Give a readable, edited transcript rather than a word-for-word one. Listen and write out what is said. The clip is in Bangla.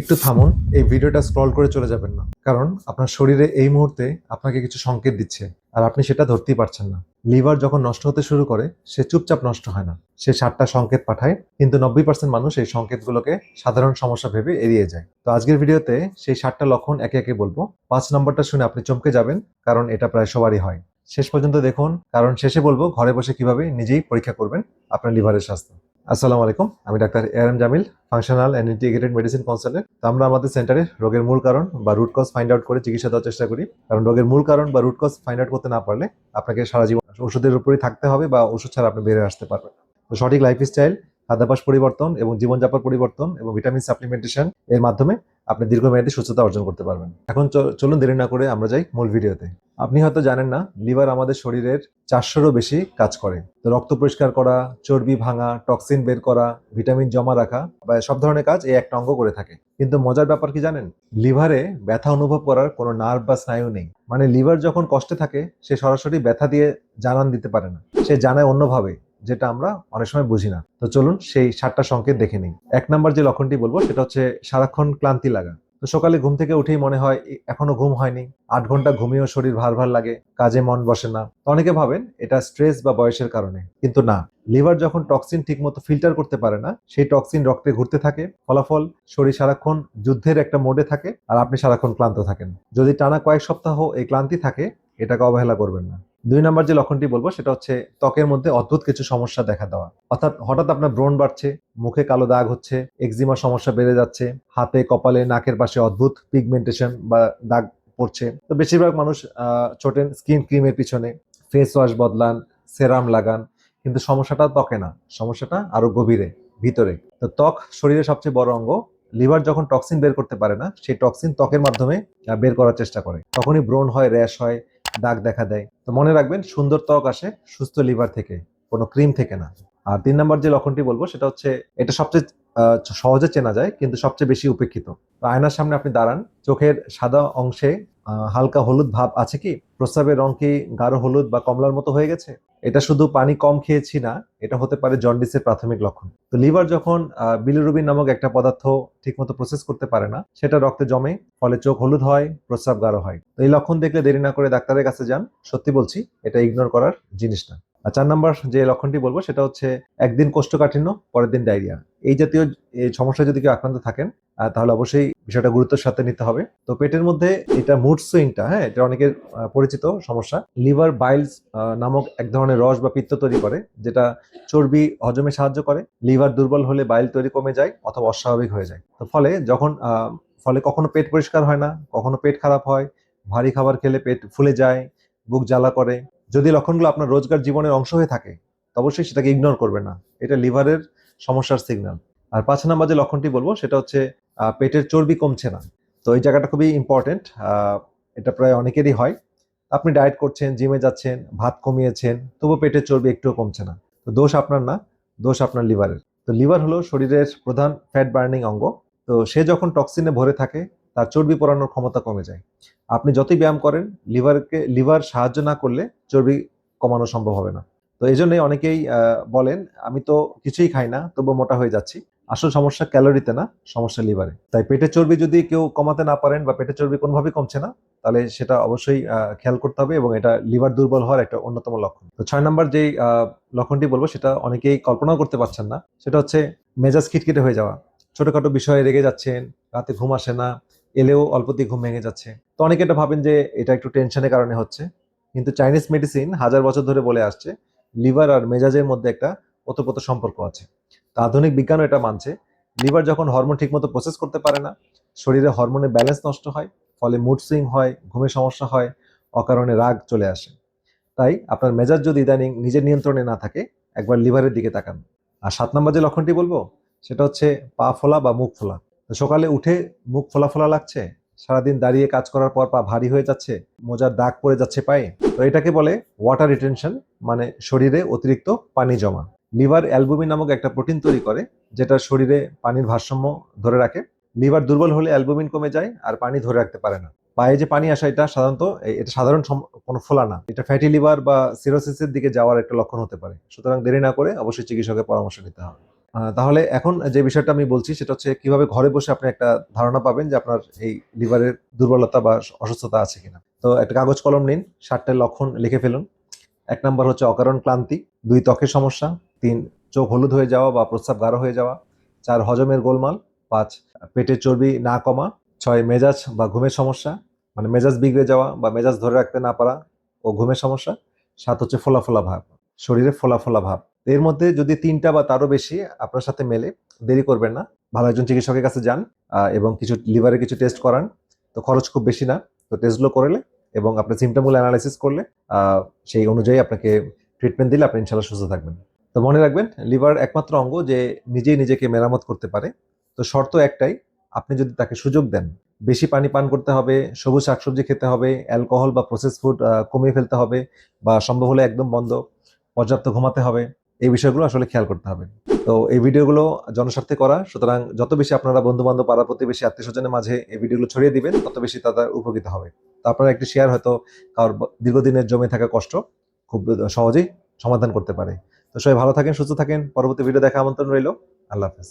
একটু থামুন। এই ভিডিওটা স্ক্রল করে চলে যাবেন না, কারণ আপনার শরীরে এই মুহূর্তে আপনাকে কিছু সংকেত দিচ্ছে আর আপনি সেটা ধরতেই পারছেন না। লিভার যখন নষ্ট হতে শুরু করে সে চুপচাপ নষ্ট হয় না, সে 7টা সংকেত পাঠায়, কিন্তু 90% মানুষ এই সংকেতগুলোকে সাধারণ সমস্যা ভেবে এড়িয়ে যায়। তো আজকের ভিডিওতে সেই 7টা লক্ষণ একে একে বলবো। 5 নম্বরটা শুনে আপনি চমকে যাবেন, কারণ এটা প্রায় সবারই হয়। শেষ পর্যন্ত দেখুন, কারণ শেষে বলবো ঘরে বসে কিভাবে নিজেই পরীক্ষা করবেন আপনার লিভারের স্বাস্থ্য। আসসালামু আলাইকুম, আমি doctor ARM Jamil, functional and integrated medicine consultant. তো আমরা আমাদের সেন্টারে রোগের মূল কারণ বা রুট কজ ফাইন্ড আউট করে চিকিৎসা দেওয়ার চেষ্টা করি, কারণ রোগের মূল কারণ বা রুট কজ ফাইন্ড আউট করতে না পারলে আপনাকে সারা জীবন ওষুধের উপরেই থাকতে হবে বা ওষুধ ছাড়া আপনি বেরিয়ে আসতে পারবেন না। তো সঠিক লাইফস্টাইল, খাদ্যাভ্যাস পরিবর্তন এবং জীবনযাপন পরিবর্তন এবং ভিটামিন সাপ্লিমেন্টেশন এর মাধ্যমে আপনি দীর্ঘমেয়াদী সুস্থতা অর্জন করতে পারবেন। এখন চলুন দেরি না করে আমরা যাই মূল ভিডিওতে। আপনি হয়তো জানেন না, লিভার আমাদের শরীরের 400-এরও বেশি কাজ করে। তো রক্ত পরিষ্কার করা, চর্বি ভাঙা, টক্সিন বের করা, ভিটামিন জমা রাখা বা সব ধরনের কাজ এই একটা অঙ্গ করে থাকে। কিন্তু মজার ব্যাপার কি জানেন, লিভারে ব্যথা অনুভব করার কোনো নার্ভ বা স্নায়ু নেই। মানে লিভার যখন কষ্টে থাকে সে সরাসরি ব্যথা দিয়ে জানান দিতে পারে না, সে জানায় অন্যভাবে, যেটা আমরা অনেক সময় বুঝি না। তো চলুন সেই 7টা সংকেত দেখে নিই। 1 নম্বর যে লক্ষণটি বলবো সেটা হচ্ছে সারাক্ষণ ক্লান্তি লাগা। তো সকালে ঘুম থেকে উঠেই মনে হয় এখনো ঘুম হয়নি, 8 ঘন্টা ঘুমিয়েও শরীর ভার ভার লাগে, কাজে মন বসে না। তো অনেকে ভাবেন এটা স্ট্রেস বা বয়সের কারণে, কিন্তু না। লিভার যখন টক্সিন ঠিকমতো ফিল্টার করতে পারে না, সেই টক্সিন রক্তে ঘুরতে থাকে, ফলাফল শরীর সারাক্ষণ যুদ্ধের একটা মোডে থাকে আর আপনি সারাক্ষণ ক্লান্ত থাকেন। যদি টানা কয়েক সপ্তাহ এই ক্লান্তি থাকে, এটাকে অবহেলা করবেন না। 2 নম্বর যে লক্ষণটি বলবো সেটা হচ্ছে ত্বকের মধ্যে অদ্ভুত কিছু সমস্যা দেখা দেওয়া। অর্থাৎ হঠাৎ আপনার ব্রণ বাড়ছে, মুখে কালো দাগ হচ্ছে, এক্সিমা সমস্যা বেড়ে যাচ্ছে, হাতে, কপালে, নাকের পাশে অদ্ভুত পিগমেন্টেশন বা দাগ পড়ছে। তো বেশিরভাগ মানুষ ছোটেন স্কিন ক্রিমের পিছনে, ফেস ওয়াশ বদলান, সেরাম লাগান, কিন্তু সমস্যাটা ত্বকে না, সমস্যাটা আরো গভীরে, ভিতরে। তো ত্বক শরীরের সবচেয়ে বড় অঙ্গ। লিভার যখন টক্সিন বের করতে পারে না, সেই টক্সিন ত্বকের মাধ্যমে বের করার চেষ্টা করে, তখনই ব্রণ হয়, র্যাশ হয়, দাগ দেখা দেয়। তো মনে রাখবেন, সুন্দর ত্বক আসে সুস্থ লিভার থেকে, কোনো ক্রিম থেকে না। আর 3 নম্বর যে লক্ষণটি বলবো সেটা হচ্ছে, এটা সবচেয়ে সহজে চেনা যায় কিন্তু সবচেয়ে বেশি উপেক্ষিত। তো আয়নার সামনে আপনি দাঁড়ান, চোখের সাদা অংশে হালকা হলুদ ভাব আছে কি? প্রস্রাবের রং কি গাঢ় হলুদ বা কমলার মতো হয়ে গেছে? এটা শুধু পানি কম খেয়েছি না, এটা হতে পারে জন্ডিসের প্রাথমিক লক্ষণ। তো লিভার যখন বিলিরুবিন নামক একটা পদার্থ ঠিকমতো প্রসেস করতে পারে না, সেটা রক্তে জমে, ফলে চোখ হলুদ হয়, প্রস্রাব গাঢ় হয়। তো এই লক্ষণ দেখলে দেরি না করে ডাক্তারের কাছে যান। সত্যি বলছি, এটা ইগনোর করার জিনিস না। আর 4 নম্বর যে লক্ষণটি বলবো সেটা হচ্ছে একদিন কোষ্ঠকাঠিন্য, পরের দিন ডায়রিয়া। এই জাতীয় এই সমস্যায় যদি কেউ আক্রান্ত থাকেন, তাহলে অবশ্যই বিষয়টা গুরুত্বের সাথে নিতে হবে। তো পেটের মধ্যে এটা মুড সুইংটা, হ্যাঁ, এটা অনেকের পরিচিত সমস্যা। লিভার বাইলস নামক এক ধরনের রস বা পিত্ত তৈরি করে, যেটা চর্বি হজমে সাহায্য করে। লিভার দুর্বল হলে বাইল তৈরি কমে যায় অথবা অস্বাভাবিক হয়ে যায়। তো ফলে কখনো পেট পরিষ্কার হয় না, কখনো পেট খারাপ হয়, ভারী খাবার খেলে পেট ফুলে যায়, বুক জ্বালা করে। যদি লক্ষণগুলো আপনার রোজকার জীবনের অংশ হয়ে থাকে, তো অবশ্যই সেটাকে ইগনোর করবে না, এটা লিভারের সমস্যার সিগন্যাল। আর 5 নম্বর যে লক্ষণটি বলবো সেটা হচ্ছে পেটের চর্বি কমছে না। তো এই জায়গাটা খুবই ইম্পর্টেন্ট, এটা প্রায় অনেকেরই হয়। আপনি ডায়েট করছেন, জিমে যাচ্ছেন, ভাত কমিয়েছেন, তবু পেটের চর্বি একটুও কমছে না। তো দোষ আপনার না, দোষ আপনার লিভারের। তো লিভার হলো শরীরের প্রধান ফ্যাট বার্নিং অঙ্গ। তো সে যখন টক্সিনে ভরে থাকে, তার চর্বি পোড়ানোর ক্ষমতা কমে যায়। আপনি যতই ব্যায়াম করেন, লিভার সাহায্য না করলে চর্বি কমানো সম্ভব হবে না। তো এই জন্যই অনেকেই বলেন, আমি তো কিছুই খাই না তবু মোটা হয়ে যাচ্ছি। আসল সমস্যা ক্যালোরিতে না, সমস্যা লিভারে। তাই পেটের চর্বি যদি কেউ কমাতে না পারেন বা পেটের চর্বি কোনোভাবেই কমছে না, তাহলে সেটা অবশ্যই খেয়াল করতে হবে, এবং এটা লিভার দুর্বল হওয়ার একটা অন্যতম লক্ষণ। তো 6 নম্বর যেই লক্ষণটি বলবো সেটা অনেকেই কল্পনাও করতে পারছেন না, সেটা হচ্ছে মেজাজ খিটখিটে হয়ে যাওয়া। ছোটখাটো বিষয়ে রেগে যাচ্ছেন, রাতে ঘুম আসে না, এলেও অল্পতেই ঘুম ভেঙে যাচ্ছে। তো অনেকে এটা ভাবেন যে এটা একটু টেনশনের কারণে হচ্ছে, কিন্তু চাইনিজ মেডিসিন হাজার বছর ধরে বলে আসছে লিভার আর মেজাজের মধ্যে একটা ওতপ্রোত সম্পর্ক আছে। তো আধুনিক বিজ্ঞানও এটা মানছে। লিভার যখন হরমোন ঠিকমতো প্রসেস করতে পারে না, শরীরে হরমোনের ব্যালেন্স নষ্ট হয়, ফলে মুড সুইং হয়, ঘুমের সমস্যা হয়, অকারণে রাগ চলে আসে। তাই আপনার মেজাজ যদি ইদানিং নিজের নিয়ন্ত্রণে না থাকে, একবার লিভারের দিকে তাকান। আর 7 নম্বর যে লক্ষণটি বলবো সেটা হচ্ছে পা ফোলা বা মুখ ফোলা। তো সকালে উঠে মুখ ফোলা ফোলা লাগছে, সারাদিন দাঁড়িয়ে কাজ করার পর পা ভারী হয়ে যাচ্ছে, মোজার দাগ পড়ে যাচ্ছে পায়ে। তো এটাকে বলে ওয়াটার রিটেনশন, মানে শরীরে অতিরিক্ত পানি জমা। লিভার অ্যালবুমিন নামক একটা প্রোটিন তৈরি করে, যেটা শরীরে পানির ভারসাম্য ধরে রাখে। লিভার দুর্বল হলে অ্যালবুমিন কমে যায় আর পানি ধরে রাখতে পারে না। পায়ে যে পানি আসা, এটা সাধারণত এটা সাধারণ কোনো ফোলা না, এটা ফ্যাটি লিভার বা সিরোসিসের দিকে যাওয়ার একটা লক্ষণ হতে পারে। সুতরাং দেরি না করে অবশ্যই চিকিৎসকের পরামর্শ নিতে হবে। তাহলে এখন যে বিষয়টা আমি বলছি সেটা হচ্ছে কিভাবে ঘরে বসে আপনি একটা ধারণা পাবেন যে আপনার এই লিভারের দুর্বলতা বা অসুস্থতা আছে কিনা। তো একটা কাগজ কলম নিন, 7টা লক্ষণ লিখে ফেলুন। 1 নম্বর হচ্ছে অকারণ ক্লান্তি, 2 ত্বকের সমস্যা, 3 চোখ হলুদ হয়ে যাওয়া বা প্রস্রাব গাঢ় হয়ে যাওয়া, 4 হজমের গোলমাল, 5 পেটের চর্বি না কমা, 6 মেজাজ বা ঘুমের সমস্যা, মানে মেজাজ বিগড়ে যাওয়া বা মেজাজ ধরে রাখতে না পারা ও ঘুমের সমস্যা, 7 হচ্ছে ফোলা ফোলা ভাব, শরীরে ফোলা ফোলা ভাব। এর মধ্যে যদি 3টা বা তারও বেশি আপনার সাথে মেলে, দেরি করবেন না, ভালো একজন চিকিৎসকের কাছে যান এবং কিছু লিভারে কিছু টেস্ট করান। তো খরচ খুব বেশি না, তো টেস্টগুলো করলে এবং আপনার সিমটমগুলো অ্যানালাইসিস করলে সেই অনুযায়ী আপনাকে ট্রিটমেন্ট দিলে আপনি ইনশাল্লাহ সুস্থ থাকবেন। তো মনে রাখবেন, লিভার একমাত্র অঙ্গ যে নিজেই নিজেকে মেরামত করতে পারে। তো শর্ত একটাই, আপনি যদি তাকে সুযোগ দেন। বেশি পানি পান করতে হবে, সবুজ শাকসবজি খেতে হবে, অ্যালকোহল বা প্রসেস ফুড কমিয়ে ফেলতে হবে বা সম্ভব হলে একদম বন্ধ, পর্যাপ্ত ঘুমাতে হবে। এই বিষয়গুলো আসলে খেয়াল করতে হবে। তো এই ভিডিওগুলো জনস্বার্থে করা, সুতরাং যত বেশি আপনারা বন্ধু বান্ধব, পাড়া প্রতিবেশী, আত্মীয় স্বজনের মাঝে এই ভিডিওগুলো ছড়িয়ে দিবেন, তত বেশি তাদের উপকৃত হবে। তো আপনারা একটি শেয়ার হয়তো কারোর দীর্ঘদিনের জমে থাকা কষ্ট খুব সহজেই সমাধান করতে পারে। তো সবাই ভালো থাকেন, সুস্থ থাকেন। পরবর্তী ভিডিও দেখা আমন্ত্রণ রইল। আল্লাহ হাফেজ।